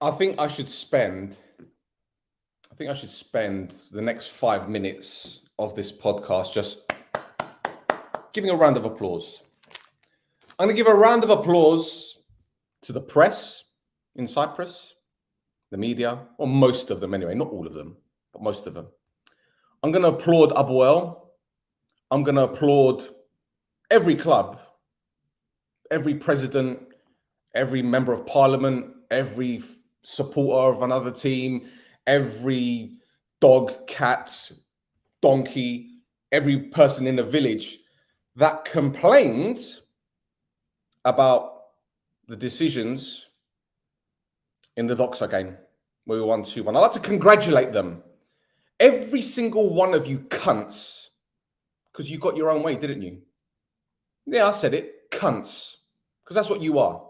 I think I should spend the next 5 minutes of this podcast just giving a round of applause. I'm going to give a round of applause to the press in Cyprus, the media, or most of them anyway, not all of them, but most of them. I'm going to applaud Abuel. I'm going to applaud every club, every president, every member of parliament, every supporter of another team, every dog, cat, donkey, every person in the village that complained about the decisions in the Doxa game where we won 2-1. I'd like to congratulate them. Every single one of you cunts, because you got your own way, didn't you? Yeah, I said it, cunts, because that's what you are.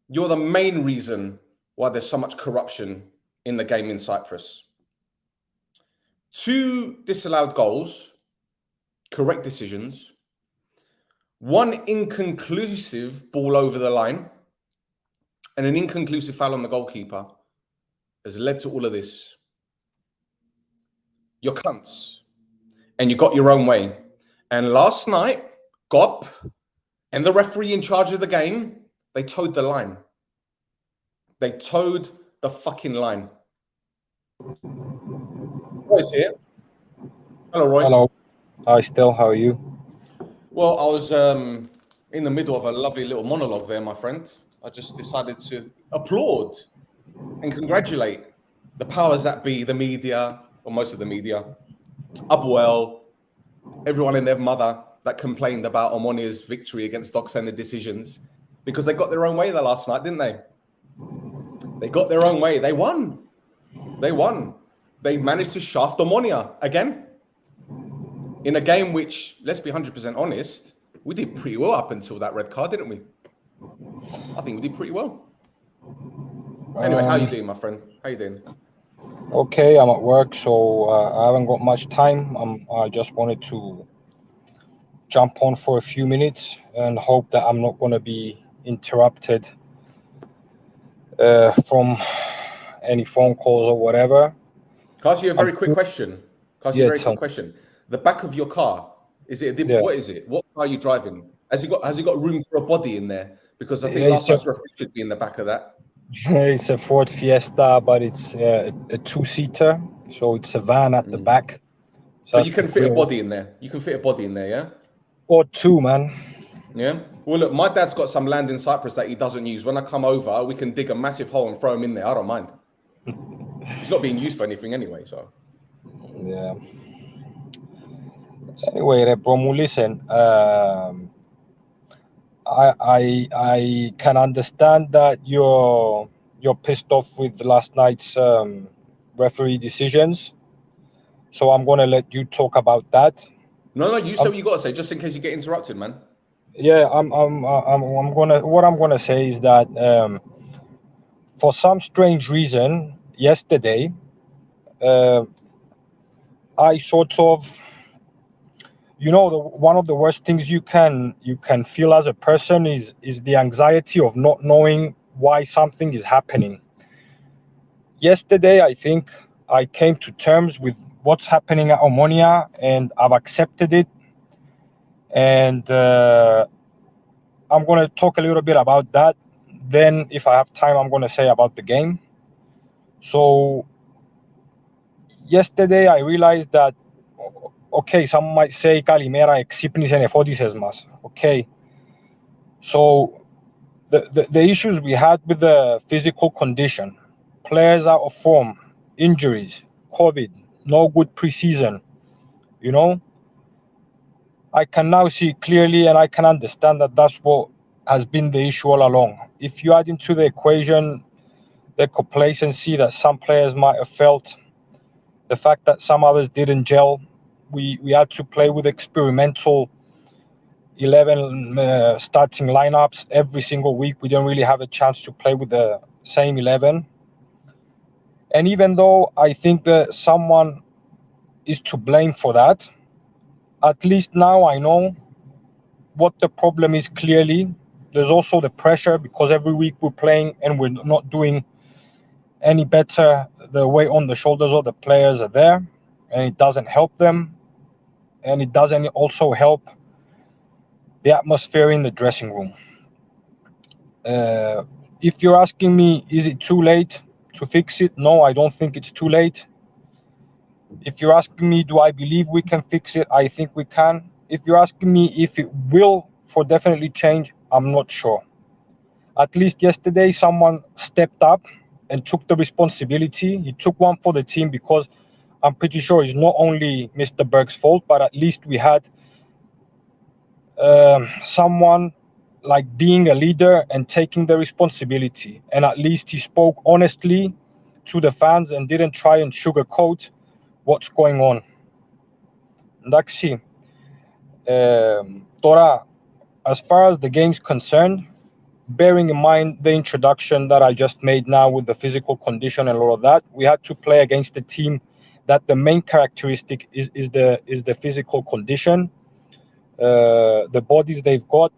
You're the main reason why there's so much corruption in the game in Cyprus. 2 disallowed goals, correct decisions, 1 inconclusive ball over the line, and an inconclusive foul on the goalkeeper has led to all of this. You're cunts, and you got your own way. And last night, Gop and the referee in charge of the game, they towed the line. They towed the fucking line. Roy's here. Hello, Roy. Hello. Hi, Stel. How are you? Well, I was in the middle of a lovely little monologue there, my friend. I just decided to applaud and congratulate the powers that be, the media, or most of the media, Abuel, everyone and their mother that complained about Omonia's victory against Doxa and the decisions, because they got their own way there last night, didn't they? They got their own way. They won. They won. They managed to shaft Omonia again in a game which, let's be 100% honest, we did pretty well up until that red card, didn't we? I think we did pretty well. Anyway, how are you doing, my friend? How you doing? Okay, I'm at work, so I haven't got much time. I just wanted to jump on for a few minutes and hope that I'm not going to be interrupted from any phone calls or whatever. Can I ask you a very quick question? Question. The back of your car, is it a dip? Yeah. What is it? What car are you driving? Has it got room for a body in there? Because I think last night's referee should be in the back of that. It's a Ford Fiesta, but it's a 2-seater, so it's a van at the back. So you can fit a body in there. You can fit a body in there, yeah? Or 2, man. Yeah? Well, look, my dad's got some land in Cyprus that he doesn't use. When I come over, we can dig a massive hole and throw him in there. I don't mind. It's not being used for anything anyway, so. Yeah. Anyway, bro, listen. I can understand that you're pissed off with last night's referee decisions. So I'm gonna let you talk about that. No, you say what you gotta say, just in case you get interrupted, man. Yeah, what I'm gonna say is that for some strange reason yesterday, I sort of, one of the worst things you can feel as a person is the anxiety of not knowing why something is happening. Yesterday, I think I came to terms with what's happening at Omonia, and I've accepted it. And I'm going to talk a little bit about that. Then, if I have time, I'm going to say about the game. So, yesterday, I realized that, okay, some might say, Kalimera exipnisen efodises mas. Okay. So, the issues we had with the physical condition, players out of form, injuries, COVID, no good preseason, I can now see clearly, and I can understand that that's what has been the issue all along. If you add into the equation the complacency that some players might have felt, the fact that some others didn't gel, we had to play with experimental 11 starting lineups every single week. We don't really have a chance to play with the same 11. And even though I think that someone is to blame for that, at least now I know what the problem is clearly, there's also the pressure because every week we're playing and we're not doing any better. The weight on the shoulders of the players are there, and it doesn't help them, and it doesn't also help the atmosphere in the dressing room. If you're asking me, is it too late to fix it? No, I don't think it's too late. If you're asking me, do I believe we can fix it? I think we can. If you're asking me if it will for definitely change, I'm not sure. At least yesterday, someone stepped up and took the responsibility. He took one for the team because I'm pretty sure it's not only Mr. Berg's fault, but at least we had someone like being a leader and taking the responsibility. And at least he spoke honestly to the fans and didn't try and sugarcoat what's going on. Εντάξει. Τώρα, as far as the game's concerned, bearing in mind the introduction that I just made now with the physical condition and all of that, we had to play against a team that the main characteristic is the physical condition, the bodies they've got,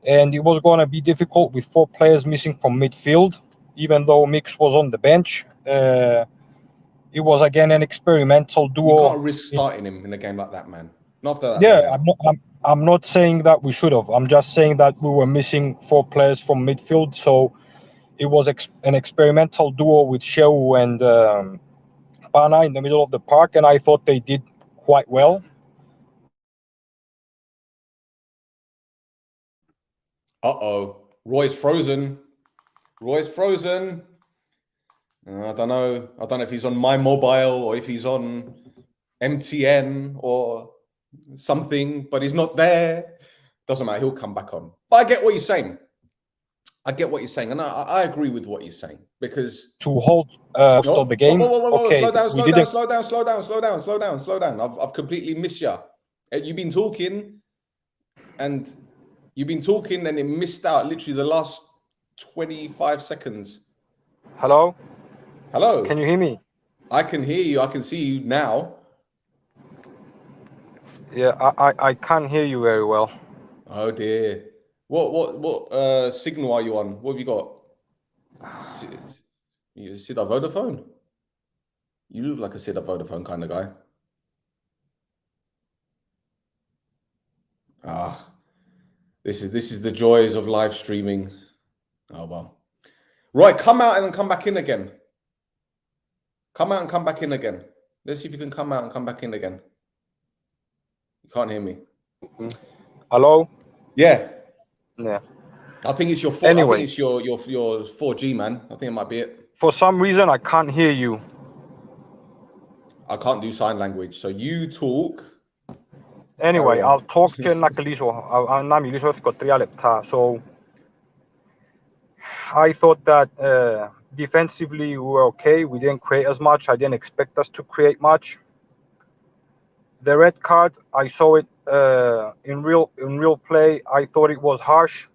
and it was going to be difficult with 4 players missing from midfield, even though Mix was on the bench. It was again an experimental duo. You can't risk starting him in a game like that, man. Not after that. Yeah, I'm not saying that we should have. I'm just saying that we were missing 4 players from midfield, so it was an experimental duo with Sheu and Pana in the middle of the park, and I thought they did quite well. Roy's frozen. I don't know if he's on my mobile or if he's on MTN or something, but he's not there. Doesn't matter. He'll come back on. But I get what he's saying. And I agree with what he's saying because to hold the game. Okay, slow down. I've completely missed you. You've been talking, and it missed out literally the last 25 seconds. Hello? Hello? Can you hear me? I can hear you. I can see you now. Yeah, I can't hear you very well. Oh dear. What signal are you on? What have you got? You see that Vodafone? You look like a Sid Vodafone kind of guy. This is the joys of live streaming. Oh well. Right, come out and then come back in again. Let's see if you can come out and come back in again. You can't hear me. Hello? Yeah. Yeah. I think it's your Anyway. I think it's your 4G, man. I think it might be it. For some reason, I can't hear you. I can't do sign language, so you talk. Anyway, I'll talk to you. So I thought that defensively we were okay. We didn't create as much. I didn't expect us to create much. The red card, I saw it in real play. I thought it was harsh.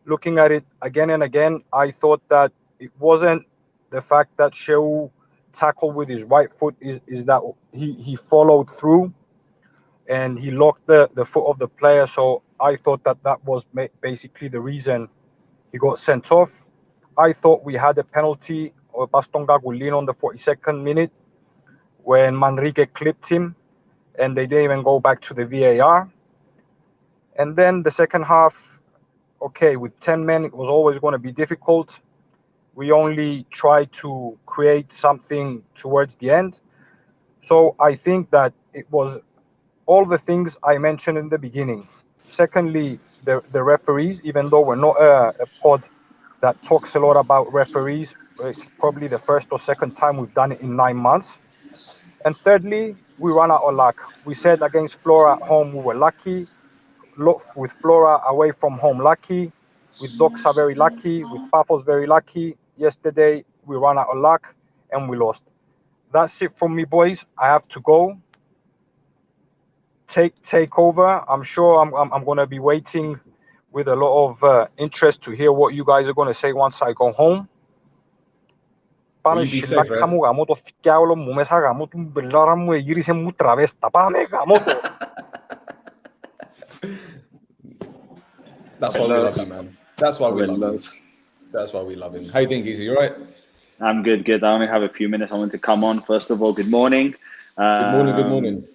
Looking at it again and again, I thought that it wasn't the fact that Sheu tackled with his right foot, is that he followed through and he locked the foot of the player. So I thought that was basically the reason he got sent off. I thought we had a penalty or Bastonga Gullin on the 42nd minute when Manrique clipped him, and they didn't even go back to the VAR. And then the second half, okay, with 10 men, it was always going to be difficult. We only tried to create something towards the end. So I think that it was all the things I mentioned in the beginning. Secondly, the referees, even though we're not a pod that talks a lot about referees, it's probably the first or second time we've done it in 9 months. And thirdly, we ran out of luck. We said against Flora at home we were lucky, with Flora away from home lucky, with Doxa very lucky, with Paphos very lucky. Yesterday we ran out of luck and we lost. That's it from me, boys. I have to go. Take over. I'm sure I'm going to be waiting with a lot of interest to hear what you guys are going to say once I go home. Will you be safe, right? That's why we love you, man. That's why we love you. Windows. That's why we love him. How you doing, Geezy? You all right? I'm good. I only have a few minutes. I want to come on. First of all, good morning. Good morning.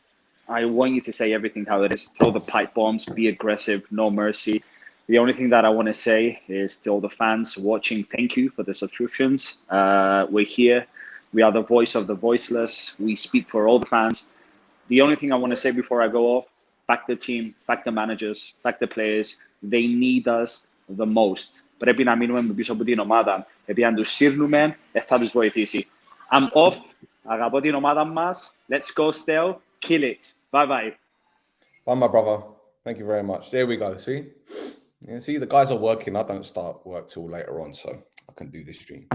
I want you to say everything how it is. Throw the pipe bombs, be aggressive, no mercy. The only thing that I want to say is to all the fans watching, thank you for the subscriptions. We're here. We are the voice of the voiceless. We speak for all the fans. The only thing I want to say before I go off, back the team, back the managers, back the players. They need us the most. Πρέπει να μείνουμε πίσω από την ομάδα. Επειδή αν τους σύρνουμε, θα τους βοηθήσει. I'm off. Αγαπώ την ομάδα μας. Let's go, Stel. Kill it. Bye-bye. Bye, my brother. Thank you very much. There we go. See? Yeah, see, the guys are working. I don't start work till later on, so I can do this stream.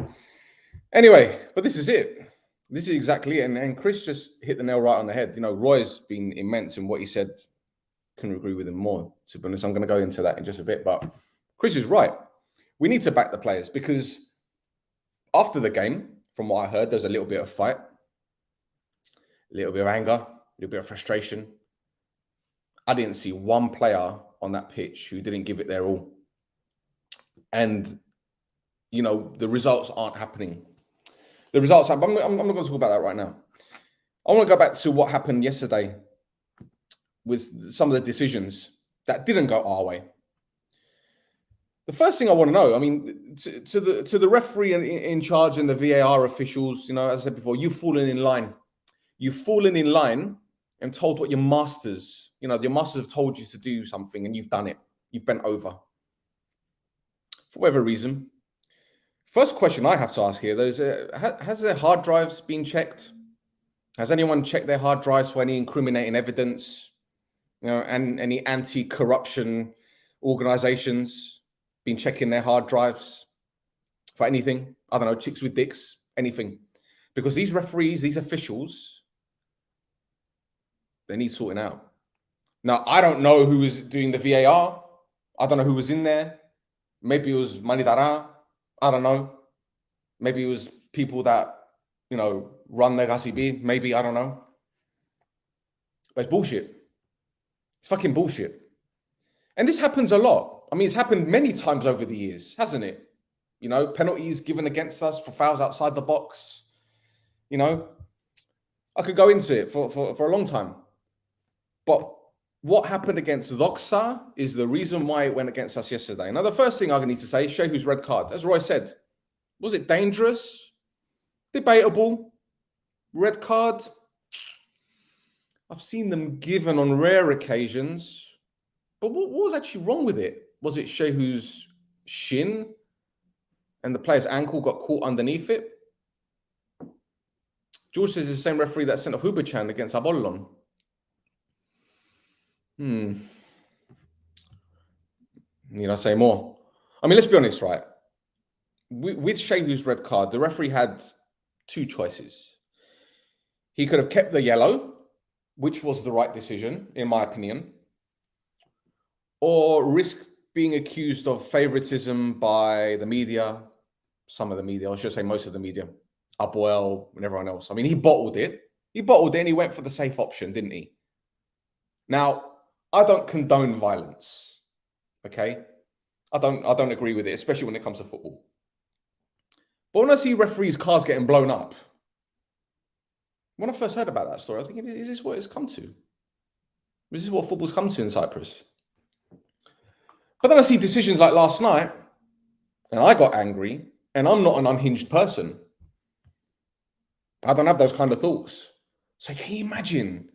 Anyway, but this is it. This is exactly it. And Chris just hit the nail right on the head. You know, Roy's been immense in what he said. Couldn't agree with him more, to be honest. I'm going to go into that in just a bit. But Chris is right. We need to back the players because after the game, from what I heard, there's a little bit of fight, a little bit of anger, a little bit of frustration. I didn't see one player on that pitch who didn't give it their all. And, you know, the results aren't happening. The results, I'm not going to talk about that right now. I want to go back to what happened yesterday with some of the decisions that didn't go our way. The first thing I want to know, I mean, to the referee in charge and the VAR officials, you know, as I said before, you've fallen in line. You've fallen in line and told what your masters, you know, your masters have told you to do something and you've done it. You've bent over. For whatever reason. First question I have to ask here, though, is has their hard drives been checked? Has anyone checked their hard drives for any incriminating evidence? You know, and any anti-corruption organizations been checking their hard drives for anything? I don't know, chicks with dicks, anything. Because these referees, these officials, they need sorting out. Now, I don't know who was doing the VAR. I don't know who was in there. Maybe it was Manidara. I don't know. Maybe it was people that, you know, run the Gasibi. Maybe, I don't know. But it's bullshit. It's fucking bullshit. And this happens a lot. I mean, it's happened many times over the years, hasn't it? You know, penalties given against us for fouls outside the box. You know, I could go into it for a long time. But what happened against Doxa is the reason why it went against us yesterday. Now, the first thing I need to say is Shehu's red card. As Roy said, was it dangerous? Debatable. Red card. I've seen them given on rare occasions. But what was actually wrong with it? Was it Shehu's shin and the player's ankle got caught underneath it? George says it's the same referee that sent off Hubachan against Apollon. Need I say more? I mean, let's be honest, right? With Shehu's red card, the referee had two choices. He could have kept the yellow, which was the right decision, in my opinion, or risked being accused of favoritism by the media, some of the media, I should say most of the media, Apoel and everyone else. I mean, he bottled it. And he went for the safe option, didn't he? Now, I don't condone violence, okay? I don't agree with it, especially when it comes to football. But when I see referees' cars getting blown up, when I first heard about that story, I was thinking, is this what it's come to? Is this what football's come to in Cyprus? But then I see decisions like last night, and I got angry, and I'm not an unhinged person. I don't have those kind of thoughts. So can you imagine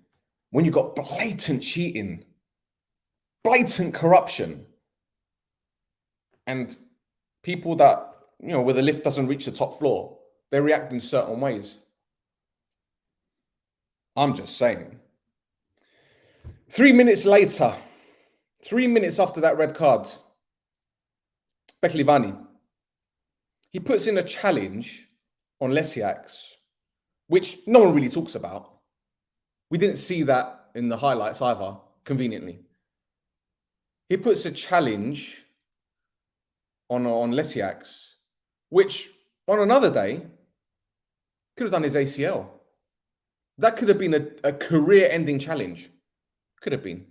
when you got blatant cheating, blatant corruption, and people that, you know, where the lift doesn't reach the top floor, they react in certain ways? I'm just saying. 3 minutes later, 3 minutes after that red card, Beklivani, he puts in a challenge on Lesiaks, which no one really talks about. We didn't see that in the highlights either, conveniently. He puts a challenge on Lesiaks, which on another day could have done his ACL. That could have been a career-ending challenge. Could have been.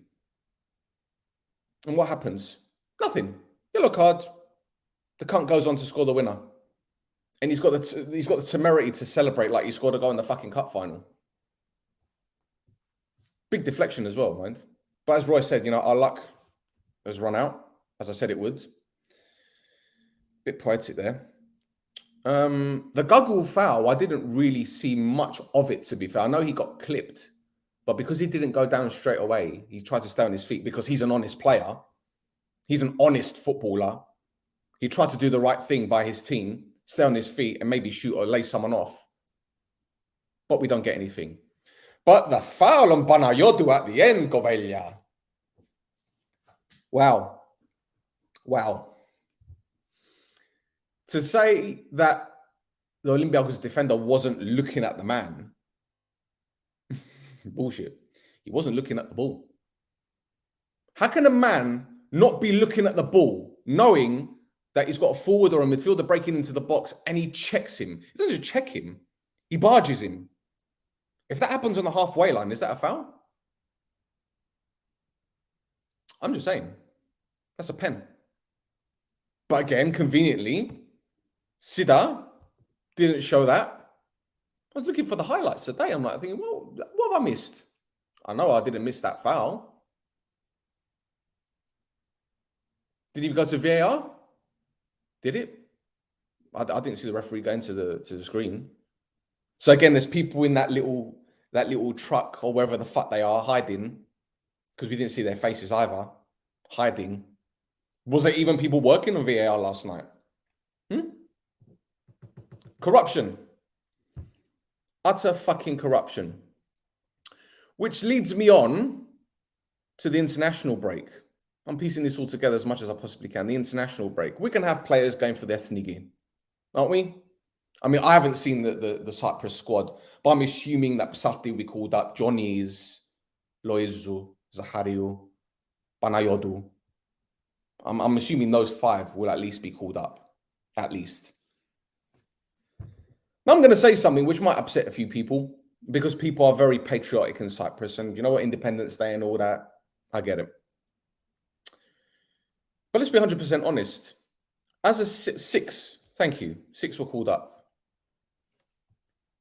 And what happens? Nothing. Yellow card. The cunt goes on to score the winner. And he's got the temerity to celebrate like he scored a goal in the fucking cup final. Big deflection as well, mind. But as Roy said, our luck has run out, as I said it would. Bit poetic there. The Guggle foul, I didn't really see much of it, to be fair. I know he got clipped, but because he didn't go down straight away, he tried to stay on his feet because he's an honest player. He's an honest footballer. He tried to do the right thing by his team, stay on his feet and maybe shoot or lay someone off. But we don't get anything. But the foul on Panayotou at the end, Gobelia. Wow. To say that the Olympiacos defender wasn't looking at the man, bullshit. He wasn't looking at the ball. How can a man not be looking at the ball, knowing that he's got a forward or a midfielder breaking into the box and he checks him? He doesn't just check him, he barges him. If that happens on the halfway line, is that a foul? I'm just saying. That's a pen. But again, conveniently, Sida didn't show that. I was looking for the highlights today. I'm like thinking, well, what have I missed? I know I didn't miss that foul. Did he go to VAR? Did it? I didn't see the referee go into the screen. So again, there's people in that little truck or wherever the fuck they are hiding, because we didn't see their faces either. Hiding. Was there even people working on VAR last night? Corruption. Utter fucking corruption. Which leads me on to the international break. I'm piecing this all together as much as I possibly can. The international break. We can have players going for their thnigi, aren't we? I mean, I haven't seen the Cyprus squad, but I'm assuming that Psarti will be called up. Johnny's, Loizu, Zahariu, Panayotou. I'm assuming those five will at least be called up. At least. Now I'm going to say something which might upset a few people, because people are very patriotic in Cyprus, and you know what, Independence Day and all that, I get it. But let's be 100% honest. As a six, thank you, six were called up.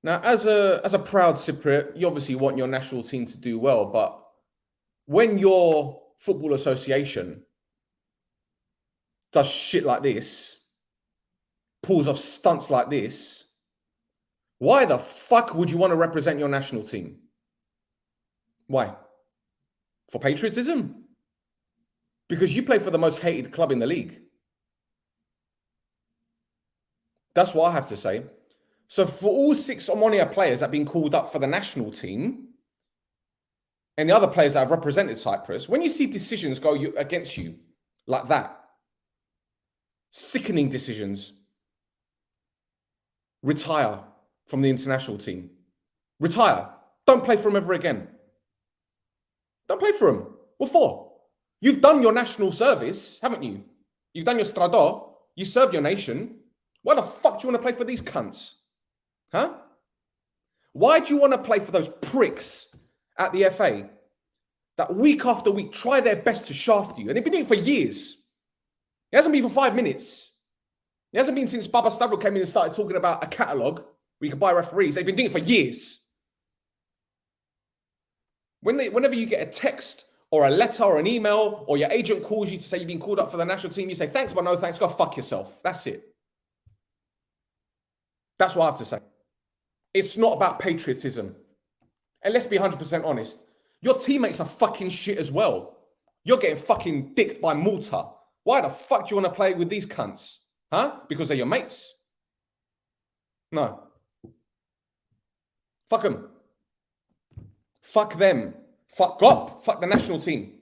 Now, as a proud Cypriot, you obviously want your national team to do well, but when your football association does shit like this, pulls off stunts like this, why the fuck would you want to represent your national team? Why? For patriotism? Because you play for the most hated club in the league. That's what I have to say. So for all 6 Omonoia players that have been called up for the national team, and the other players that have represented Cyprus, when you see decisions go against you like that, sickening decisions, retire from the international team. Retire. Don't play for him ever again. Don't play for him. What for? You've done your national service, haven't you? You've done your strado. You served your nation. Why the fuck do you want to play for these cunts? Huh? Why do you want to play for those pricks at the FA that week after week try their best to shaft you? And they've been doing it for years. It hasn't been for 5 minutes. It hasn't been since Baba Stavro came in and started talking about a catalogue where you can buy referees. They've been doing it for years. Whenever you get a text or a letter or an email or your agent calls you to say you've been called up for the national team, you say, thanks, but no thanks, go fuck yourself. That's it. That's what I have to say. It's not about patriotism. And let's be 100% honest. Your teammates are fucking shit as well. You're getting fucking dicked by Malta. Why the fuck do you want to play with these cunts? Huh? Because they're your mates? No. Fuck them. Fuck them. Fuck up. Fuck the national team.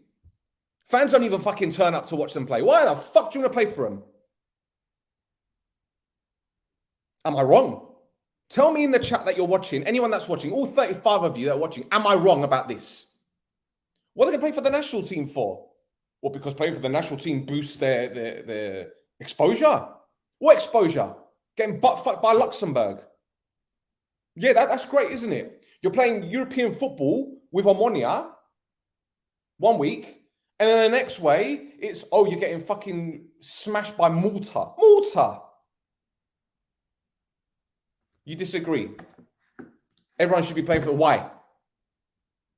Fans don't even fucking turn up to watch them play. Why the fuck do you want to play for them? Am I wrong? Tell me in the chat that you're watching, anyone that's watching, all 35 of you that are watching, am I wrong about this? What are they going to play for the national team for? Well, because playing for the national team boosts their exposure. What exposure? Getting butt fucked by Luxembourg. Yeah, that's great, isn't it? You're playing European football with Omonoia 1 week, And then the next way, it's, oh, you're getting fucking smashed by Malta. Malta! You disagree. Everyone should be playing for, why?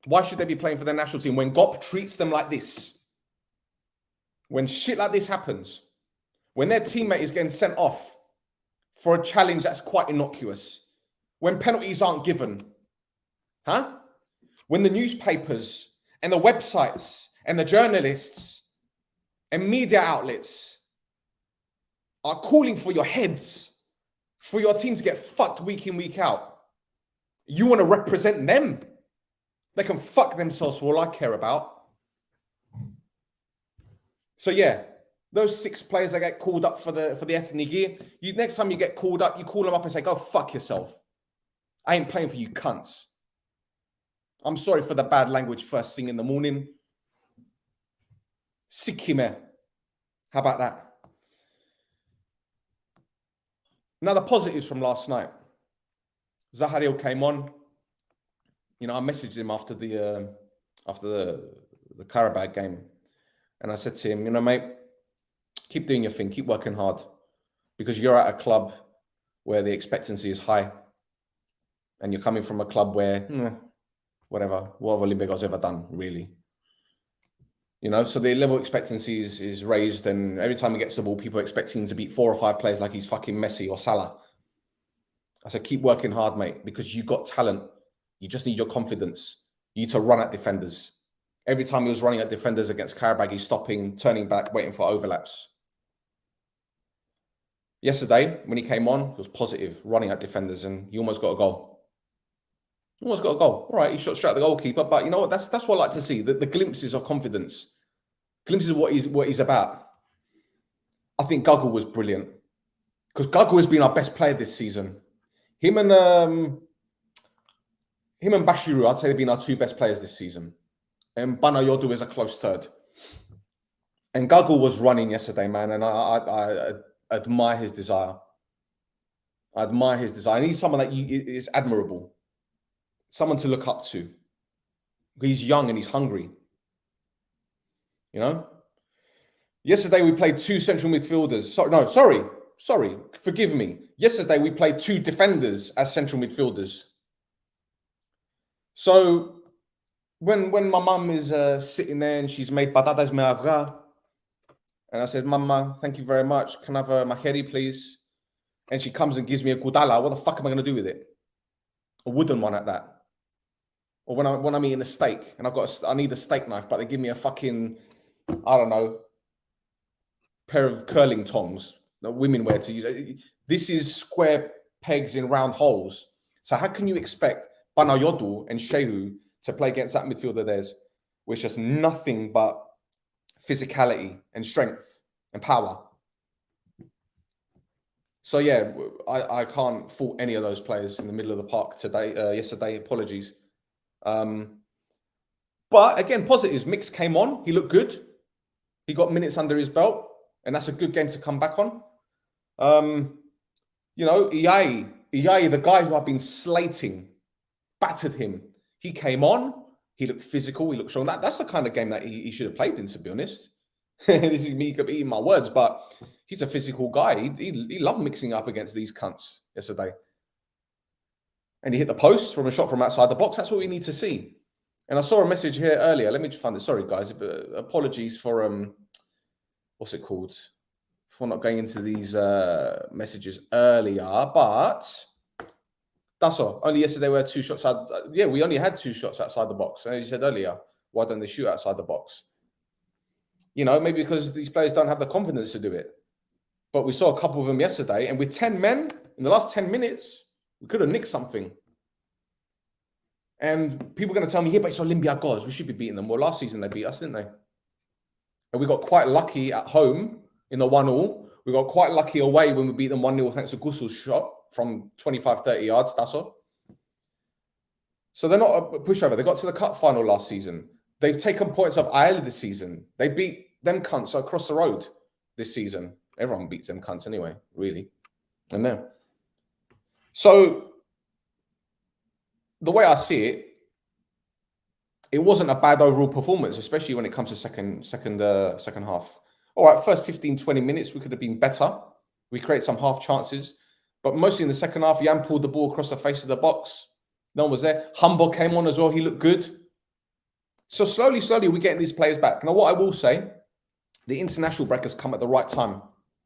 Why should they be playing for their national team when GOP treats them like this? When shit like this happens, when their teammate is getting sent off for a challenge that's quite innocuous, when penalties aren't given, huh? When the newspapers and the websites and the journalists and media outlets are calling for your heads, for your team to get fucked week in, week out. You want to represent them? They can fuck themselves for all I care about. So yeah, those 6 players that get called up for the ethnic gear, next time you get called up, you call them up and say, go fuck yourself. I ain't playing for you cunts. I'm sorry for the bad language first thing in the morning. Sikime. How about that? Now the positives from last night. Zaharil came on. You know, I messaged him after the Karabag game. And I said to him, you know, mate, keep doing your thing, keep working hard, because you're at a club where the expectancy is high, and you're coming from a club where, what have Olympiacos ever done, really? You know, so the level of expectancy is raised, and every time he gets the ball, people are expecting him to beat 4 or 5 players like he's fucking Messi or Salah. I said, keep working hard, mate, because you got talent. You just need your confidence. You need to run at defenders. Every time he was running at defenders against Karabag, he's stopping, turning back, waiting for overlaps. Yesterday, when he came on, it was positive, running at defenders, and he almost got a goal. Almost got a goal. All right, he shot straight at the goalkeeper, but you know what? That's what I like to see, the glimpses of confidence, glimpses of what he's about. I think Guggle was brilliant, because Guggle has been our best player this season. Him and Bashiru, I'd say they've been our 2 best players this season. And Banayodu is a close third. And Guggle was running yesterday, man, and I admire his desire. I admire his desire. And he's someone that is admirable. Someone to look up to. He's young and he's hungry. You know? Yesterday we played 2 central midfielders. Sorry. Forgive me. Yesterday we played 2 defenders as central midfielders. So when my mum is sitting there and she's made patatas me avra, and I said, Mama, thank you very much. Can I have a maheri, please? And she comes and gives me a kudala. What the fuck am I going to do with it? A wooden one at that. Or when I'm eating a steak and I need a steak knife, but they give me a fucking, I don't know, pair of curling tongs that women wear to use. This is square pegs in round holes. So how can you expect Banayodu and Shehu to play against that midfielder theirs, which is nothing but physicality and strength and power? So yeah, I can't fault any of those players in the middle of the park yesterday. Apologies. But again, positives. Mix came on. He looked good. He got minutes under his belt, and that's a good game to come back on. You know, Iyai, the guy who I've been slating, battered him. He came on. He looked physical. He looked strong. That's the kind of game that he should have played in, to be honest. This is me eating my words, but he's a physical guy. He loved mixing up against these cunts yesterday. And he hit the post from a shot from outside the box. That's what we need to see. And I saw a message here earlier. Let me just find it. Sorry, guys. Apologies for, what's it called? For not going into these messages earlier. But that's all. Only yesterday we had 2 shots out. Yeah, we only had 2 shots outside the box. And as you said earlier, why don't they shoot outside the box? You know, maybe because these players don't have the confidence to do it. But we saw a couple of them yesterday. And with 10 men, in the last 10 minutes, we could have nicked something. And people are going to tell me, yeah, but it's Olympiacos. We should be beating them. Well, last season they beat us, didn't they? And we got quite lucky at home in the 1-1. We got quite lucky away when we beat them 1-0 thanks to Gusul's shot from 25, 30 yards. That's all. So they're not a pushover. They got to the cup final last season. They've taken points off Ireland this season. They beat them cunts across the road this season. Everyone beats them cunts anyway, really. And then. So the way I see it, it wasn't a bad overall performance, especially when it comes to second half. All right, first 15, 20 minutes, we could have been better. We created some half chances, but mostly in the second half, Jan pulled the ball across the face of the box. No one was there. Humble came on as well. He looked good. So slowly, we're getting these players back. Now, what I will say, the international break has come at the right time.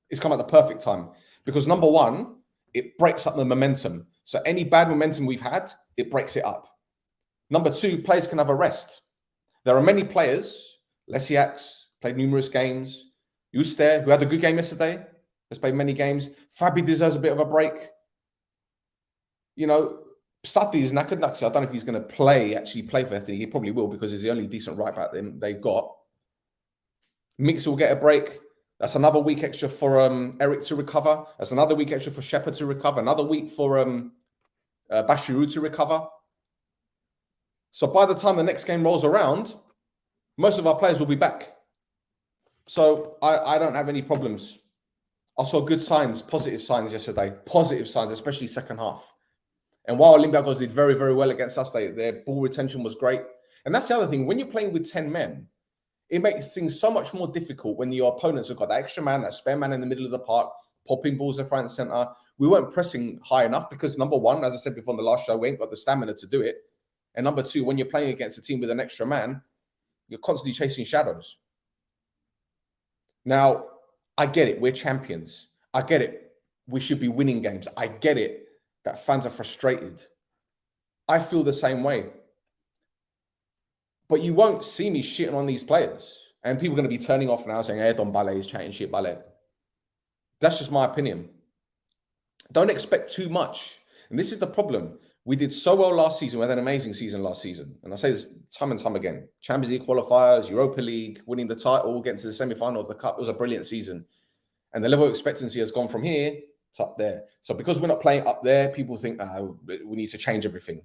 It's come at the perfect time because number one, it breaks up the momentum. So any bad momentum we've had, it breaks it up. Number two, players can have a rest. There are many players, Lesiaks, played numerous games. Stel, who had a good game yesterday, has played many games. Fabi deserves a bit of a break. You know, Sati is knackered. I don't know if he's going to actually play for Ethnic. He probably will because he's the only decent right back they've got. Mix will get a break. That's another week extra for Eric to recover. That's another week extra for Shepard to recover. Another week for Bashiru to recover. So by the time the next game rolls around, most of our players will be back. So I don't have any problems. I saw good signs, positive signs yesterday. Positive signs, especially second half. And while Olympiacos did very, very well against us, their ball retention was great. And that's the other thing. When you're playing with 10 men, it makes things so much more difficult when your opponents have got that extra man, that spare man in the middle of the park, popping balls in front and center. We weren't pressing high enough because, number one, as I said before in the last show, we ain't got the stamina to do it. And number two, when you're playing against a team with an extra man, you're constantly chasing shadows. Now, I get it. We're champions. I get it. We should be winning games. I get it that fans are frustrated. I feel the same way. But you won't see me shitting on these players. And people are going to be turning off now saying, hey, Don Ballet is chatting shit, Ballet. That's just my opinion. Don't expect too much. And this is the problem. We did so well last season. We had an amazing season last season. And I say this time and time again. Champions League qualifiers, Europa League, winning the title, getting to the semi-final of the Cup. It was a brilliant season. And the level of expectancy has gone from here to up there. So because we're not playing up there, people think, we need to change everything.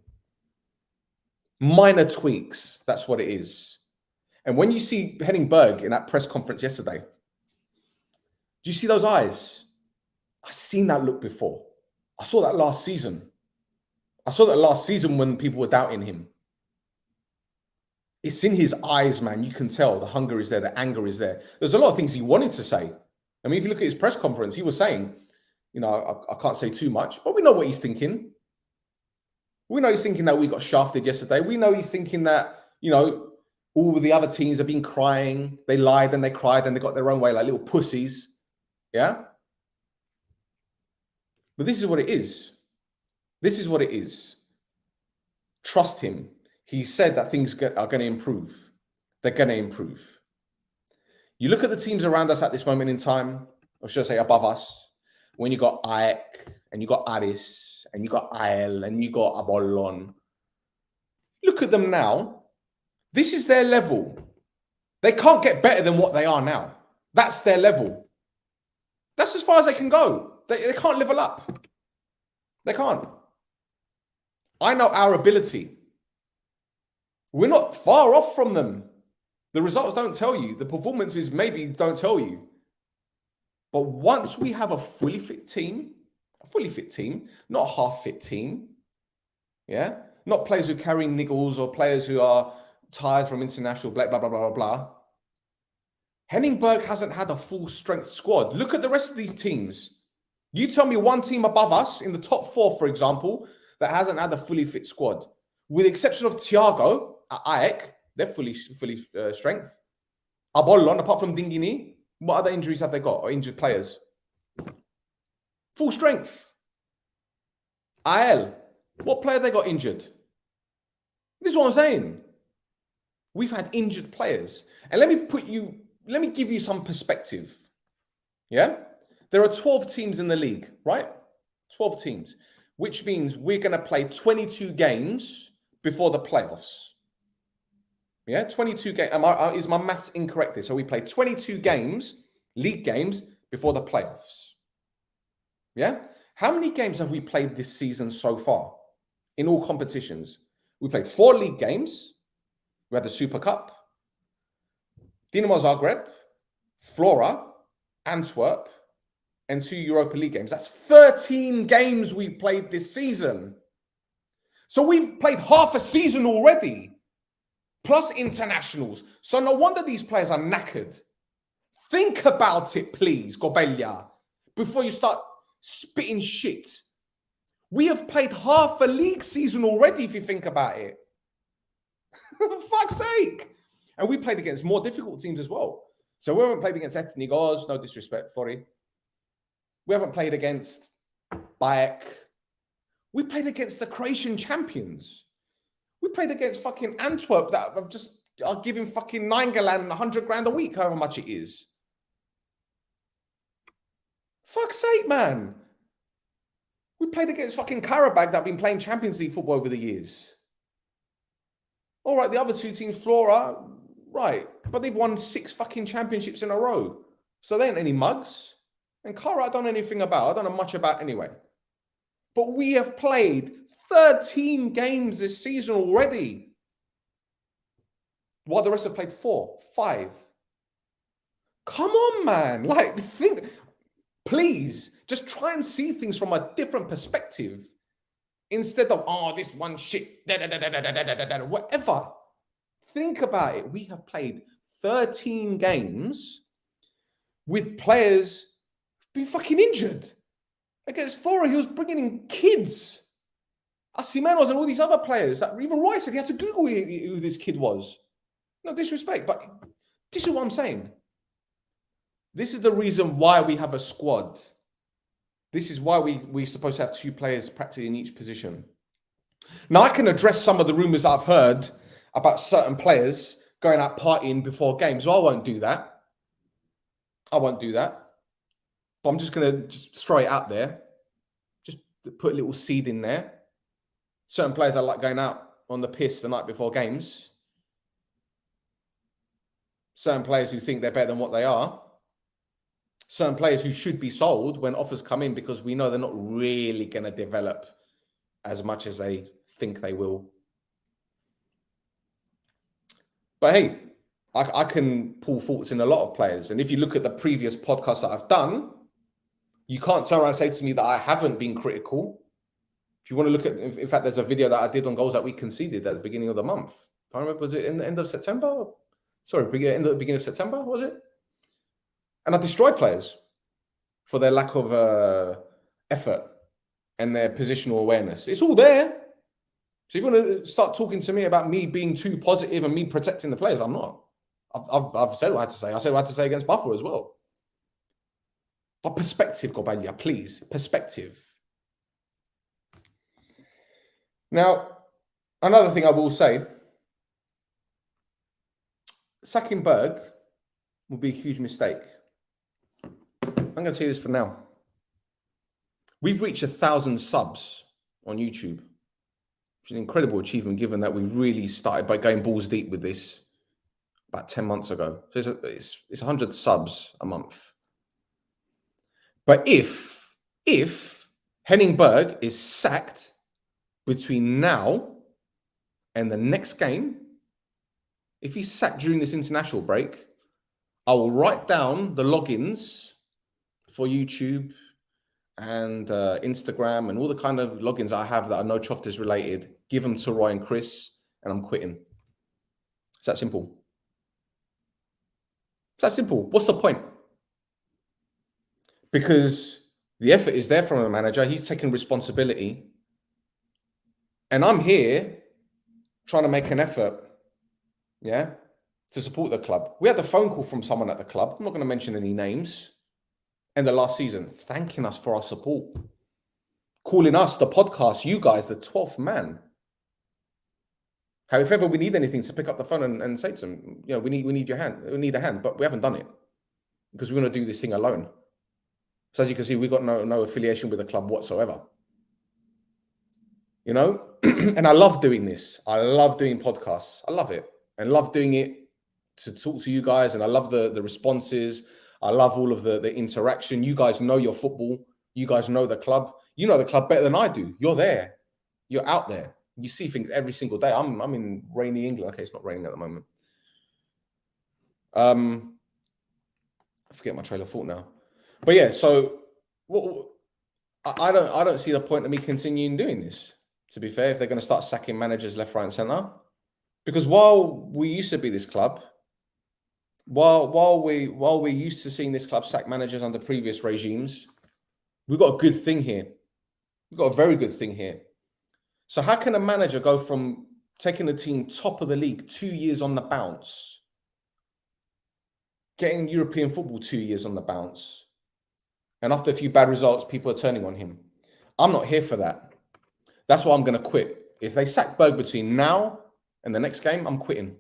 Minor tweaks. That's what it is. And when you see Henning Berg in that press conference yesterday, do you see those eyes? I've seen that look before. I saw that last season. I saw that last season when people were doubting him. It's in his eyes, man. You can tell the hunger is there. The anger is there. There's a lot of things he wanted to say. I mean, if you look at his press conference, he was saying, you know, I can't say too much, but we know what he's thinking. We know he's thinking that we got shafted yesterday. We know he's thinking that, you know, all the other teams have been crying. They lied and they cried and they got their own way like little pussies. Yeah? But this is what it is. This is what it is. Trust him. He said that things are going to improve. They're going to improve. You look at the teams around us at this moment in time, or should I say above us, when you got AEK, and you got Aris, and you got AEL, and you got Apollon. Look at them now. This is their level. They can't get better than what they are now. That's their level. That's as far as they can go. They can't level up. They can't. I know our ability. We're not far off from them. The results don't tell you. The performances maybe don't tell you. But once we have a fully fit team, not a half-fit team, yeah? Not players who carry niggles or players who are tired from international, blah, blah, blah, blah, blah. Henning Berg hasn't had a full-strength squad. Look at the rest of these teams. You tell me one team above us, in the top four, for example, that hasn't had a fully fit squad. With the exception of Thiago at AEK, they're fully strength. Apollon, apart from Dingini, what other injuries have they got or injured players? Full strength. AEL, what player they got injured? This is what I'm saying. We've had injured players. And let me give you some perspective. Yeah? There are 12 teams in the league, right? 12 teams, which means we're going to play 22 games before the playoffs. Yeah, 22 games. Is my maths incorrect there? So we play 22 games, league games, before the playoffs. Yeah? How many games have we played this season so far in all competitions? We played 4 league games. We had the Super Cup, Dinamo Zagreb, Flora, Antwerp, and 2 Europa League games. That's 13 games we played this season. So we've played half a season already. plus internationals. So no wonder these players are knackered. Think about it, please, Gobelia, before you start spitting shit. We have played half a league season already, if you think about it. For fuck's sake. And we played against more difficult teams as well. So we haven't played against Ethnikos, no disrespect, sorry. We haven't played against Bayek. We played against the Croatian champions. We played against fucking Antwerp that are giving fucking Nainggolan 100 grand a week, however much it is. Fuck's sake, man. We played against fucking Karabakh that have been playing Champions League football over the years. All right, the other two teams, Flora, right. But they've won 6 fucking championships in a row. So they ain't any mugs. And Kara, I don't know anything about. I don't know much about anyway. But we have played 13 games this season already. While the rest have played 4, 5. Come on, man. Like, think, please, just try and see things from a different perspective. Instead of, oh, this one shit, whatever. Think about it. We have played 13 games with players being fucking injured. Against Flora, he was bringing in kids. Asimanos and all these other players. That even Roy said he had to Google who this kid was. No disrespect, but this is what I'm saying. This is the reason why we have a squad. This is why we're supposed to have 2 players practically in each position. Now, I can address some of the rumours I've heard about certain players going out partying before games. Well, I won't do that. But I'm just going to just throw it out there. Just put a little seed in there. Certain players are like going out on the piss the night before games. Certain players who think they're better than what they are. Certain players who should be sold when offers come in because we know they're not really going to develop as much as they think they will. But hey, I can pull faults in a lot of players. And if you look at the previous podcasts that I've done, you can't turn around and say to me that I haven't been critical. If you want to look at, in fact, there's a video that I did on goals that we conceded at the beginning of the month. If I remember, was it in the end of September? Sorry, beginning of September, was it? And I destroyed players for their lack of effort and their positional awareness. It's all there. So if you want to start talking to me about me being too positive and me protecting the players, I'm not. I've said what I had to say. I said what I had to say against Buffer as well. But perspective, Gobalia, please. Perspective. Now, another thing I will say, sacking Berg will be a huge mistake. I'm going to tell you this for now. We've reached 1,000 subs on YouTube, which is an incredible achievement given that we really started by going balls deep with this about 10 months ago. So it's 100 subs a month. But if Henning Berg is sacked between now and the next game, if he's sacked during this international break, I will write down the logins for YouTube and Instagram and all the kind of logins I have that are no Choftas related, give them to Roy and Chris, and I'm quitting. It's that simple. It's that simple. What's the point? Because the effort is there from the manager. He's taking responsibility. And I'm here trying to make an effort, yeah, to support the club. We had a phone call from someone at the club. I'm not going to mention any names. In the last season, thanking us for our support. Calling us, the podcast, you guys, the 12th man. How if ever we need anything to pick up the phone and say to them, you know, we need your hand. We need a hand, but we haven't done it because we want to do this thing alone. So as you can see, we've got no affiliation with the club whatsoever. You know, and I love doing this. I love doing podcasts. I love it and love doing it to talk to you guys. And I love the responses. I love all of the interaction. You guys know your football. You guys know the club. You know the club better than I do. You're there. You're out there. You see things every single day. I'm in rainy England. Okay, it's not raining at the moment. I forget my trail of thought now. But yeah, so I don't see the point of me continuing doing this. To be fair, if they're going to start sacking managers left, right, and centre, Because while we used to be this club, while we're used to seeing this club sack managers under previous regimes, we've got a good thing here. We've got a very good thing here. So how can a manager go from taking the team top of the league 2 years on the bounce, getting European football 2 years on the bounce, and after a few bad results, people are turning on him? I'm not here for that. That's why I'm going to quit. If they sack Berg between now and the next game, I'm quitting.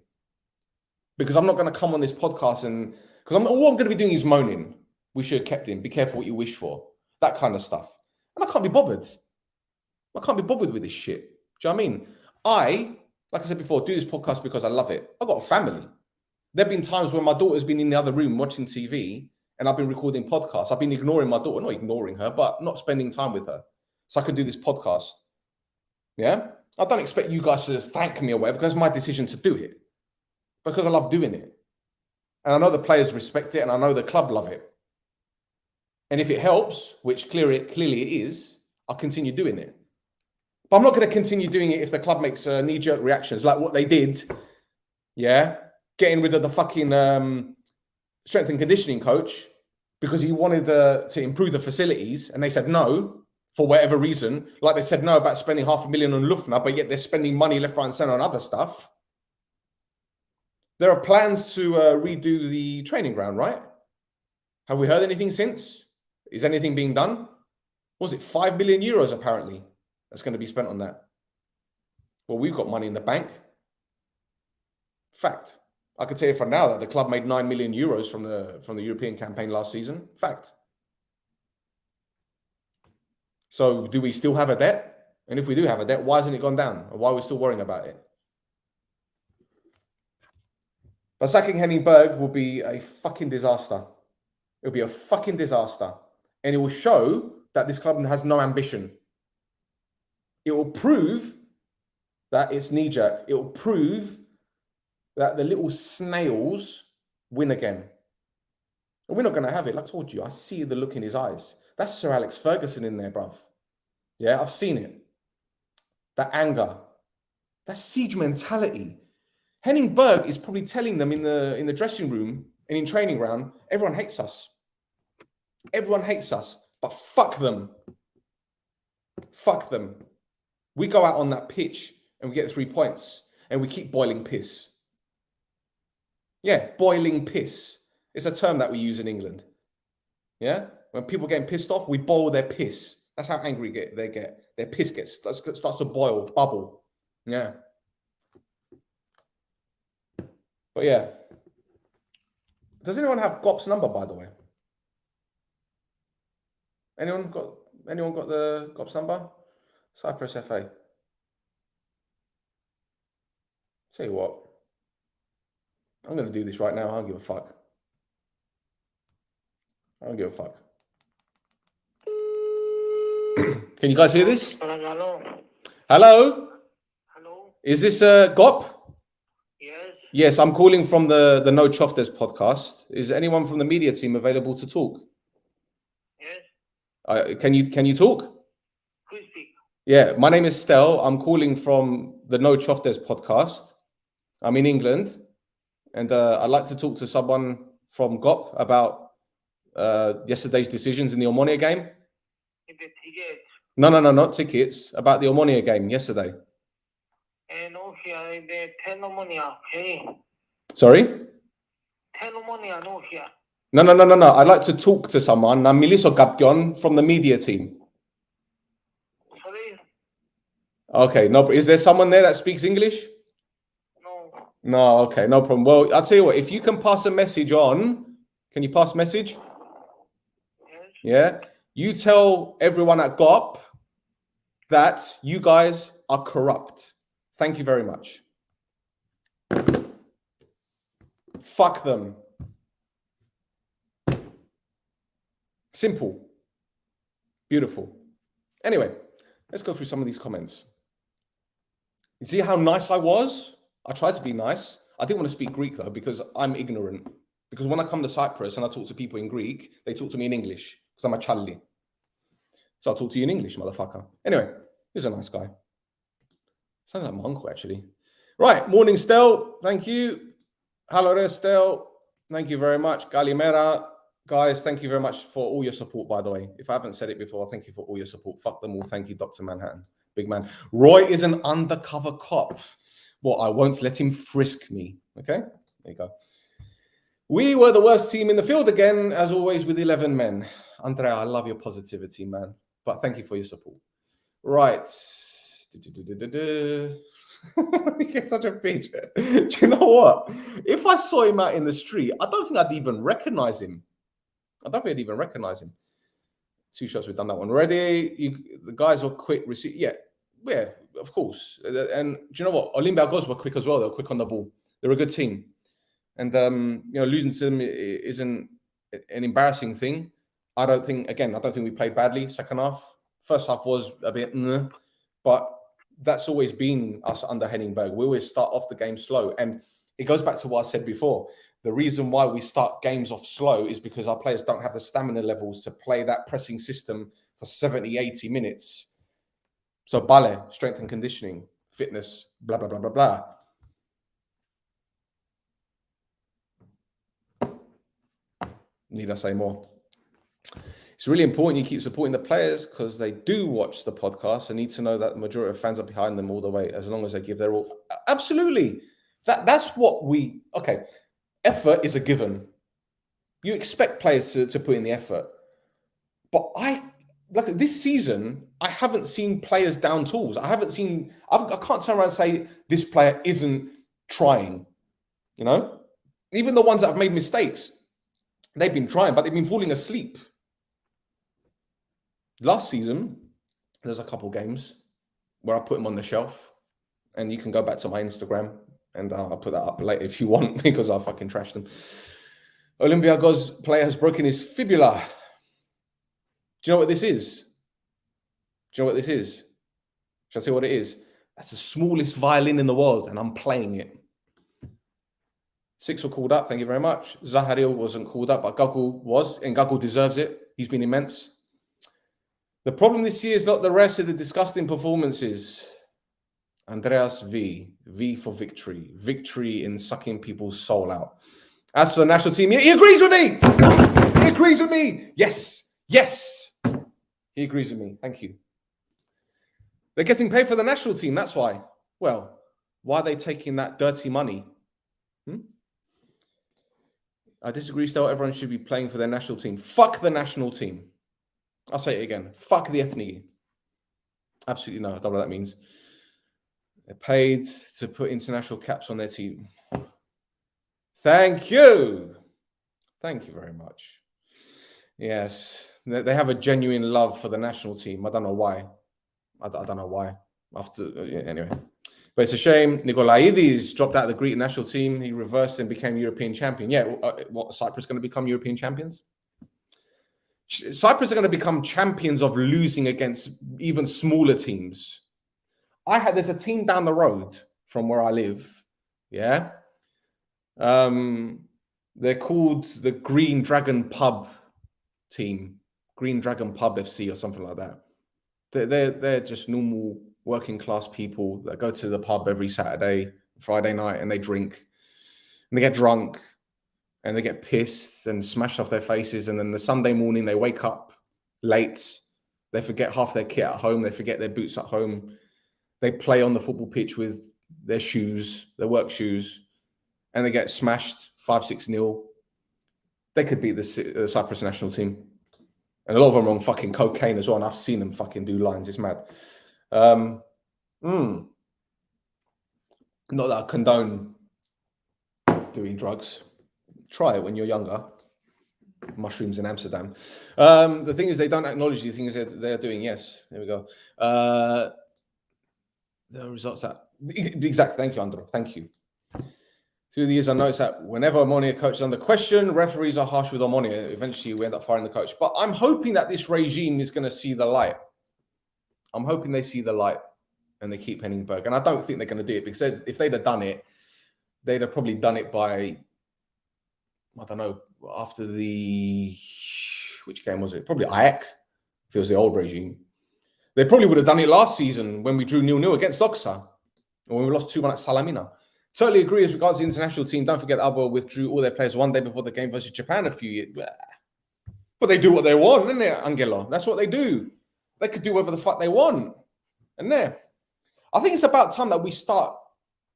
Because I'm not going to come on this podcast and... Because all I'm going to be doing is moaning. We should have kept him. Be careful what you wish for. That kind of stuff. And I can't be bothered. I can't be bothered with this shit. Do you know what I mean? Like I said before, do this podcast because I love it. I've got a family. There have been times when my daughter's been in the other room watching TV and I've been recording podcasts. I've been ignoring my daughter. Not ignoring her, but not spending time with her. So I can do this podcast. Yeah? I don't expect you guys to thank me or whatever because it's my decision to do it. Because I love doing it. And I know the players respect it and I know the club love it. And if it helps, which clearly it is, I'll continue doing it. But I'm not going to continue doing it if the club makes knee-jerk reactions like what they did. Yeah? Getting rid of the fucking strength and conditioning coach because he wanted to improve the facilities and they said no for whatever reason. Like they said no about spending $500,000 on Lufna, but yet they're spending money left, right and centre on other stuff. There are plans to redo the training ground, right? Have we heard anything since? Is anything being done? What was it 5 million euros apparently that's going to be spent on that? Well, we've got money in the bank. Fact. I could tell you for now that the club made 9 million euros from the European campaign last season. Fact. So do we still have a debt? And if we do have a debt, why hasn't it gone down? Or why are we still worrying about it? But sacking Henning Berg will be a fucking disaster. It'll be a fucking disaster. And it will show that this club has no ambition. It will prove that it's knee-jerk. It will prove that the little snails win again. And we're not going to have it. Like I told you, I see the look in his eyes. That's Sir Alex Ferguson in there, bruv. Yeah, I've seen it. That anger. That siege mentality. Henning Berg is probably telling them in the dressing room and in training ground, everyone hates us. Everyone hates us, but fuck them. Fuck them. We go out on that pitch and we get 3 points and we keep boiling piss. Yeah, boiling piss. It's a term that we use in England. Yeah? When people are getting pissed off, we boil their piss. That's how angry they get. Their piss starts to boil, bubble. Yeah. But yeah. Does anyone have Gop's number, by the way? Anyone got the Gop's number? Cypriot FA. Tell you what. I'm going to do this right now. I don't give a fuck. I don't give a fuck. Can you guys hear this? Hello. Hello? Hello. Is this Gop? Yes. Yes, I'm calling from the No Choftes podcast. Is anyone from the media team available to talk? Yes. Can you talk? Who speak? Yeah, my name is Stel. I'm calling from the No Choftes podcast. I'm in England, and I'd like to talk to someone from GOP about yesterday's decisions in the Omonoia game. The ticket. No, not tickets. About the Omonoia game yesterday. No here. The Omonoia. Okay. Sorry? Omonoia. No here. No. I'd like to talk to someone. I'm Miliso Gapgion from the media team. Sorry. Okay, no. Is there someone there that speaks English? No. No, okay, no problem. Well, I'll tell you what, if you can pass a message on, can you pass a message? Yes. Yeah? You tell everyone at GOP that you guys are corrupt. Thank you very much. Fuck them. Simple. Beautiful. Anyway, let's go through some of these comments. You see how nice I was? I tried to be nice. I didn't want to speak Greek though, because I'm ignorant. Because when I come to Cyprus and I talk to people in Greek, they talk to me in English, because I'm a Charlie. So I'll talk to you in English, motherfucker. Anyway, he's a nice guy. Sounds like my uncle, actually. Right, morning, Stel. Thank you. Hello there, Stel. Thank you very much. Galimera. Guys, thank you very much for all your support, by the way. If I haven't said it before, thank you for all your support. Fuck them all. Thank you, Dr. Manhattan. Big man. Roy is an undercover cop. Well, I won't let him frisk me. Okay? There you go. We were the worst team in the field again, as always, with 11 men. Andrea, I love your positivity, man. But thank you for your support. Right. You get such a bitch. Do you know what? If I saw him out in the street, I don't think I'd even recognize him. Two shots, we've done that one already. The guys were quick receive. Yeah, of course. And do you know what? Olympiacos were quick as well. They were quick on the ball. They're a good team. And, losing to them isn't an embarrassing thing. I don't think we played badly second half. First half was a bit, but that's always been us under Henningberg. We always start off the game slow. And it goes back to what I said before. The reason why we start games off slow is because our players don't have the stamina levels to play that pressing system for 70, 80 minutes. So Bale, strength and conditioning, fitness, blah, blah, blah, blah, blah. Need I say more? It's really important you keep supporting the players because they do watch the podcast and need to know that the majority of fans are behind them all the way, as long as they give their all. Absolutely. That's what okay. Effort is a given. You expect players to put in the effort. But this season, I haven't seen players down tools. I can't turn around and say this player isn't trying. Even the ones that have made mistakes, they've been trying, but they've been falling asleep. Last season, there's a couple games where I put them on the shelf, and you can go back to my Instagram, and I'll put that up later if you want, because I'll fucking trash them. Olympiacos player has broken his fibula. Do you know what this is? Shall I tell you what it is? That's the smallest violin in the world, and I'm playing it. 6 were called up, thank you very much. Zaharil wasn't called up, but Gagu was, and Gagu deserves it. He's been immense. The problem this year is not the rest of the disgusting performances. Andreas V for victory. Victory in sucking people's soul out. As for the national team, he agrees with me. He agrees with me. Yes. He agrees with me. Thank you. They're getting paid for the national team. That's why. Well, why are they taking that dirty money? I disagree still. Everyone should be playing for their national team. Fuck the national team. I'll say it again. Fuck the ethnic. Absolutely no. I don't know what that means. They're paid to put international caps on their team. Thank you. Thank you very much. Yes. They have a genuine love for the national team. I don't know why. I don't know why. Anyway. But it's a shame. Nikolaidis dropped out of the Greek national team. He reversed and became European champion. Yeah. What, Cyprus going to become European champions? Cyprus are going to become champions of losing against even smaller teams. There's a team down the road from where I live. Yeah. They're called the Green Dragon Pub team. Green Dragon Pub FC or something like that. They're just normal working class people that go to the pub every Saturday, Friday night, and they drink. And they get drunk. And they get pissed and smashed off their faces. And then the Sunday morning, they wake up late. They forget half their kit at home. They forget their boots at home. They play on the football pitch with their shoes, their work shoes, and they get smashed 5-6-0. They could beat the Cyprus national team. And a lot of them are on fucking cocaine as well. And I've seen them fucking do lines. It's mad. Not that I condone doing drugs. Try it when you're younger. Mushrooms in Amsterdam. The thing is, they don't acknowledge the things that they're doing. Yes, there we go. The results that exactly. Thank you, Andro. Thank you. Through the years, I noticed that whenever Omonoia coach is under question, referees are harsh with Omonoia. Eventually, we end up firing the coach. But I'm hoping that this regime is going to see the light. I'm hoping they see the light and they keep Henningberg. And I don't think they're going to do it because if they'd have done it, they'd have probably done it by, I don't know, after which game was it? Probably Ajax, if it was the old regime. They probably would have done it last season when we drew 0-0 against Doxa. When we lost 2-1 at Salamina. Totally agree as regards the international team. Don't forget Alba withdrew all their players one day before the game versus Japan a few years. But they do what they want, isn't it, Angelo? That's what they do. They could do whatever the fuck they want. And there. I think it's about time that we start,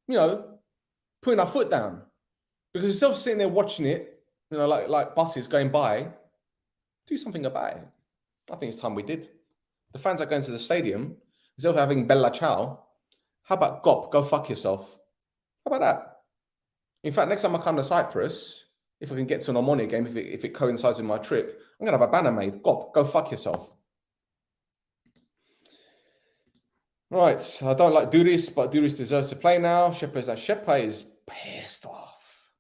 putting our foot down. Because instead of sitting there watching it, like buses going by, do something about it. I think it's time we did. The fans are going to the stadium, instead of having Bella Ciao, how about GOP, go fuck yourself? How about that? In fact, next time I come to Cyprus, if I can get to an Omonoia game, if it coincides with my trip, I'm going to have a banner made. GOP, go fuck yourself. Right, I don't like Duris, but Duris deserves to play now. Shepa is pissed off.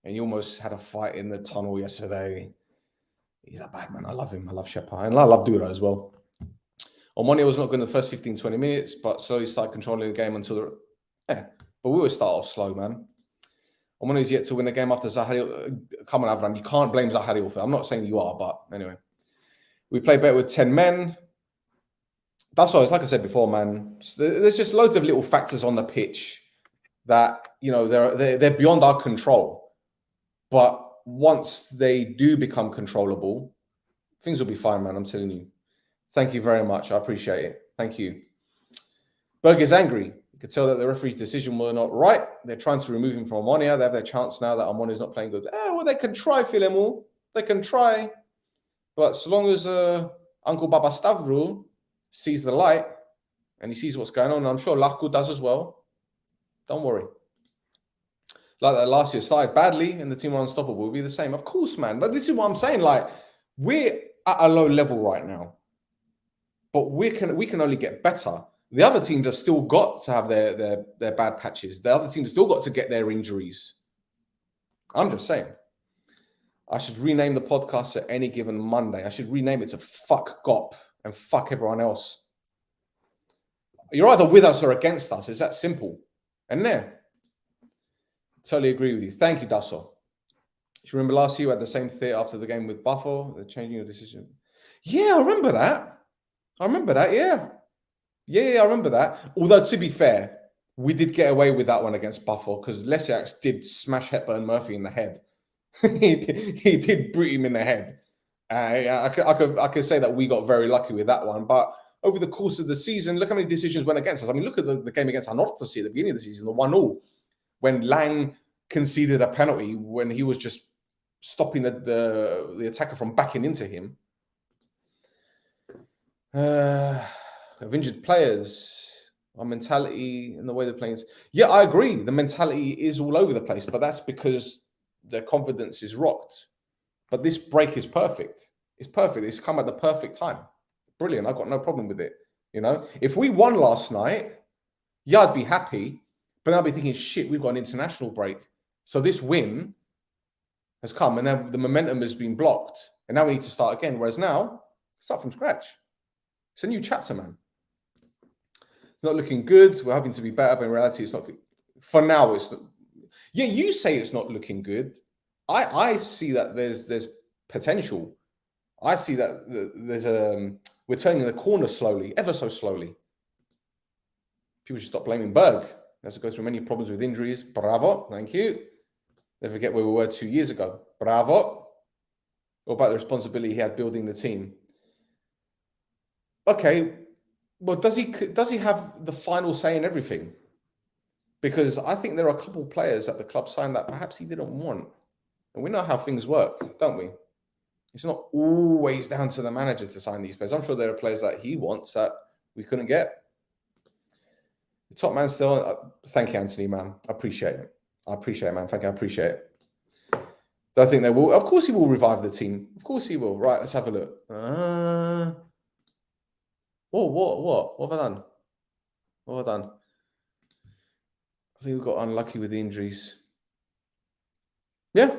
And he almost had a fight in the tunnel yesterday. He's a bad man. I love him. I love Shepa. And I love Dura as well. Omonoia was not good in the first 15, 20 minutes, but slowly started controlling the game until but we will start off slow, man. Omonoia is yet to win a game after Zaharil. Come on, Avram. You can't blame Zaharil for it. I'm not saying you are, but anyway. We play better with 10 men. That's all. Like I said before, man. There's just loads of little factors on the pitch that, they're beyond our control. But once they do become controllable, things will be fine, man. I'm telling you. Thank you very much. I appreciate it. Thank you. Berg is angry. You could tell that the referee's decision was not right. They're trying to remove him from Omonoia. They have their chance now that Omonoia is not playing good. Well, they can try, Filemu. They can try. But so long as Uncle Baba Stavro sees the light and he sees what's going on, I'm sure Laku does as well. Don't worry. Like that last year started badly and the team are unstoppable. Will be the same. Of course, man. But this is what I'm saying. Like, we're at a low level right now. But we can only get better. The other teams have still got to have their bad patches. The other teams have still got to get their injuries. I'm just saying. I should rename the podcast at any given Monday. I should rename it to Fuck GOP and fuck everyone else. You're either with us or against us. It's that simple. And there. Totally agree with you. Thank you, Dasso. You remember last year we had the same theatre after the game with Buffalo? They're changing your decision. Yeah, I remember that. Yeah, I remember that. Although, to be fair, we did get away with that one against Buffalo because Lesiak did smash Hepburn Murphy in the head. he did boot him in the head. I could say that we got very lucky with that one. But over the course of the season, look how many decisions went against us. I mean, look at the game against Anorthosi at the beginning of the season, the 1-0, when Lang conceded a penalty when he was just stopping the attacker from backing into him. Of injured players, our mentality and the way they're playing. Yeah, I agree. The mentality is all over the place, but that's because their confidence is rocked. But this break is perfect. It's perfect. It's come at the perfect time. Brilliant. I've got no problem with it. If we won last night, yeah, I'd be happy. But I'll be thinking, shit, we've got an international break. So this win has come and then the momentum has been blocked. And now we need to start again. Whereas now, start from scratch. It's a new chapter, man. Not looking good. We're hoping to be better, but in reality, it's not good. For now, it's not. Yeah, you say it's not looking good. I see that there's potential. I see that there's we're turning the corner slowly, ever so slowly. People should stop blaming Berg. He has to go through many problems with injuries. Bravo, thank you. Never forget where we were 2 years ago. Bravo. What about the responsibility he had building the team? Okay, well, does he have the final say in everything? Because I think there are a couple of players at the club signed that perhaps he didn't want. And we know how things work, don't we? It's not always down to the manager to sign these players. I'm sure there are players that he wants that we couldn't get. The top man still. Thank you, Anthony, man. I appreciate it. Man. Thank you. I appreciate it. Do I think they will? Of course he will revive the team. Of course he will. Right, let's have a look. What have I done? I think we got unlucky with the injuries. Yeah.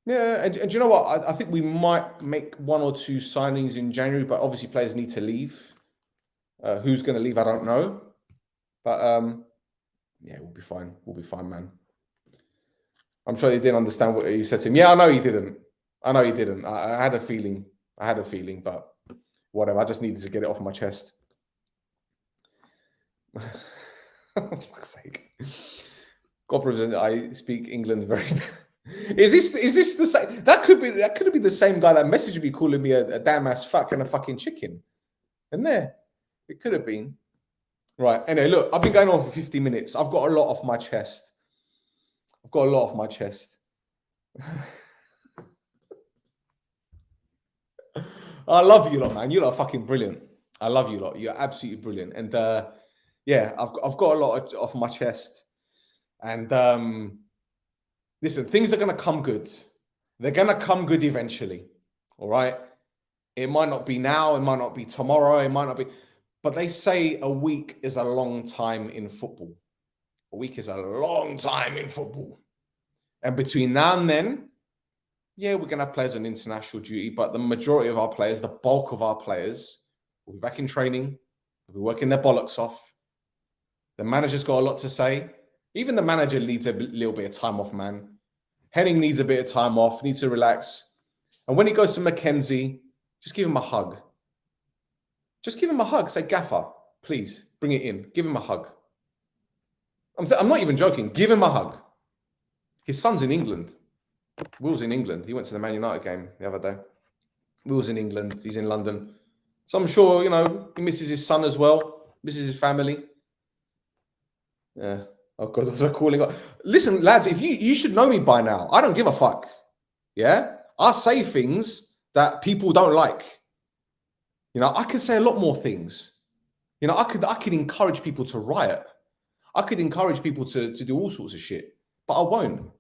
And do you know what? I think we might make 1 or 2 signings in January, but obviously players need to leave. Who's going to leave? I don't know. But yeah, we'll be fine. We'll be fine, man. I'm sure he didn't understand what you said to him. Yeah, I know he didn't. I had a feeling. But whatever. I just needed to get it off my chest. For fuck's sake. God present, I speak England very. Is this the same? That could have been the same guy that messaged me calling me a damn ass fuck and a fucking chicken. And there, it could have been. Right. Anyway, look, I've been going on for 50 minutes. I've got a lot off my chest. I love you lot, man. You lot are fucking brilliant. I love you lot. You're absolutely brilliant. And yeah, I've got a lot off my chest. And listen, things are gonna come good. They're gonna come good eventually. All right. It might not be now, it might not be tomorrow, it might not be, but they say a week is a long time in football. A week is a long time in football. And between now and then, yeah, we're going to have players on international duty, but the majority of our players, the bulk of our players, will be back in training, will be working their bollocks off. The manager's got a lot to say. Even the manager needs a little bit of time off, man. Henning needs a bit of time off, needs to relax. And when he goes to Mackenzie, just give him a hug. Just give him a hug. Say, Gaffer, please, bring it in. Give him a hug. I'm not even joking. Give him a hug. His son's in England. Will's in England. He went to the Man United game the other day. Will's in England. He's in London. So I'm sure, you know, he misses his son as well. Misses his family. Yeah. Oh, God, was I calling up? Listen, lads, if you should know me by now. I don't give a fuck. Yeah? I say things that people don't like. You know, I could say a lot more things. You know, I could encourage people to riot. I could encourage people to do all sorts of shit. But I won't.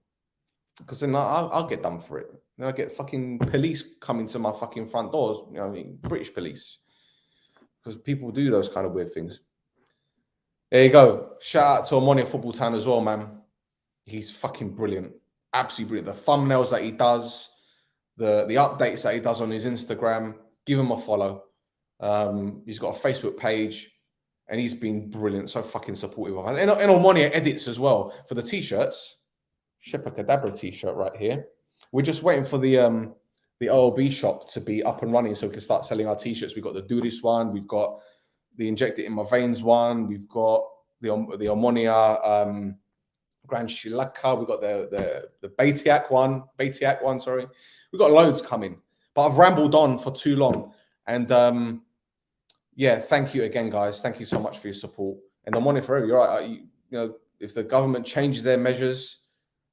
Because then I'll get done for it. Then I get fucking police coming to my fucking front doors. You know what I mean? British police. Because people do those kind of weird things. There you go. Shout out to Omonoia Football Town as well, man. He's fucking brilliant. Absolutely brilliant. The thumbnails that he does, the updates that he does on his Instagram, give him a follow. He's got a Facebook page and he's been brilliant. So fucking supportive of it. And Omonoia edits as well for the t-shirts. Shepherd Cadabra t-shirt right here. We're just waiting for the OLB shop to be up and running so we can start selling our t-shirts. We've got the Do This one. We've got the Inject It in My Veins one. We've got the Omonoia Grand Shilaka. We've got the Batiak one, sorry. We've got loads coming. But I've rambled on for too long. And yeah, thank you again, guys. Thank you so much for your support. And Omonoia forever, you're right. You know, if the government changes their measures,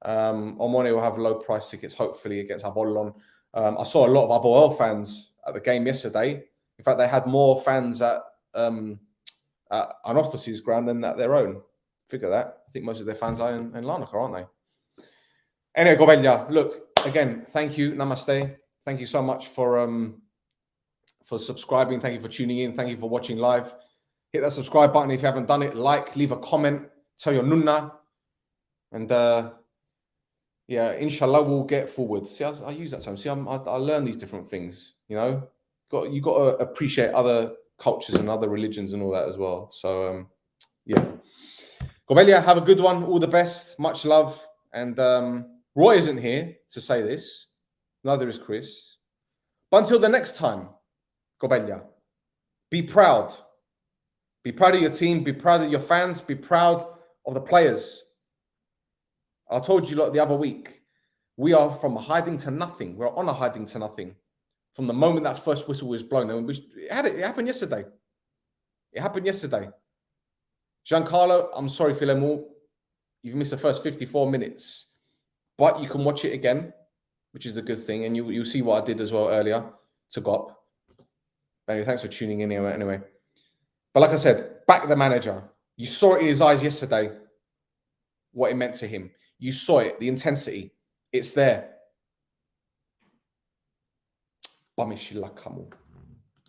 Omonoia will have low price tickets, hopefully, against Apollon. I saw a lot of Aboel fans at the game yesterday. In fact, they had more fans at Anorthos's ground than at their own. Figure that. I think most of their fans are in Larnaca, aren't they? Anyway, Gobella, look, again, thank you. Namaste. Thank you so much for subscribing. Thank you for tuning in. Thank you for watching live. Hit that subscribe button if you haven't done it. Like, leave a comment, tell your NOUNA. And yeah, inshallah, we'll get forward. See, I use that term. See, I learn these different things, you know. You got to appreciate other cultures and other religions and all that as well. So, yeah. Gobella, have a good one. All the best. Much love. And Roy isn't here to say this. Neither is Chris. But until the next time, Gobella, be proud. Be proud of your team. Be proud of your fans. Be proud of the players. I told you the other week, we are from hiding to nothing. We're on a hiding to nothing. From the moment that first whistle was blown. And it happened yesterday. It happened yesterday. Giancarlo, I'm sorry, Philemon. You've missed the first 54 minutes. But you can watch it again, which is the good thing. And you'll see what I did as well earlier to GOP. Anyway, thanks for tuning in anyway. But like I said, back the manager. You saw it in his eyes yesterday, what it meant to him. You saw it, the intensity. It's there. Bamishila Kamu.